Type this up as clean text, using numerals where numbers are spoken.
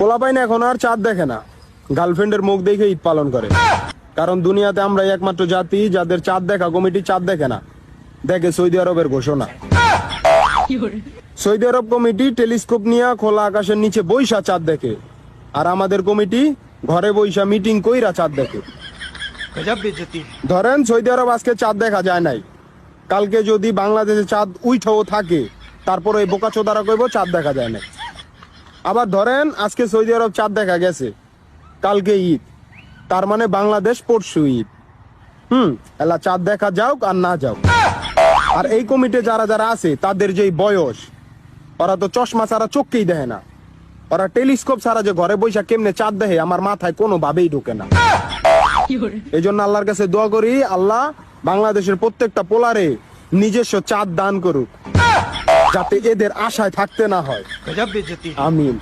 পোলাপাইন এখন আর চাঁদ দেখে না, গার্লফ্রেন্ডের মুখ দেখে ঈদ পালন করে। কারণ দুনিয়াতে আমরা একমাত্র জাতি যাদের চাঁদ দেখা কমিটি চাঁদ দেখে না, দেখে সৌদি আরবের ঘোষণা। সৌদি আরব কমিটি টেলিস্কোপ নিয়ে খোলা আকাশের নিচে বৈশা চাঁদ দেখে, আর আমাদের কমিটি ঘরে বৈশা মিটিং কইরা চাঁদ দেখে। ধরেন সৌদি আরব আজকে চাঁদ দেখা যায় নাই, কালকে যদি বাংলাদেশে চাঁদ উইঠাও থাকে, তারপরে এই বোকাচোদারা কইব চাঁদ দেখা যায় না। আবার ধরেন আজকে সৌদি আরব চাঁদ দেখা গেছে, কালকে ঈদ, তার মানে বাংলাদেশ পরশু ঈদ। এলা চাঁদ দেখা যাওক আর না যাও। আর এই কমিটি যারা যারা আছে তাদের যেই বয়স, ওরা তো চশমা ছাড়া চোখকেই দেখে না, ওরা টেলিস্কোপ ছাড়া যে ঘরে বৈশা কেমনে চাঁদ দেখে আমার মাথায় কোনো ভাবেই ঢোকে না। এই জন্য আল্লাহর কাছে দোয়া করি, আল্লাহ বাংলাদেশের প্রত্যেকটা পোলারে নিজস্ব চাঁদ দান করুক, যাতে এদের আশায় থাকতে না হয়। আমিন।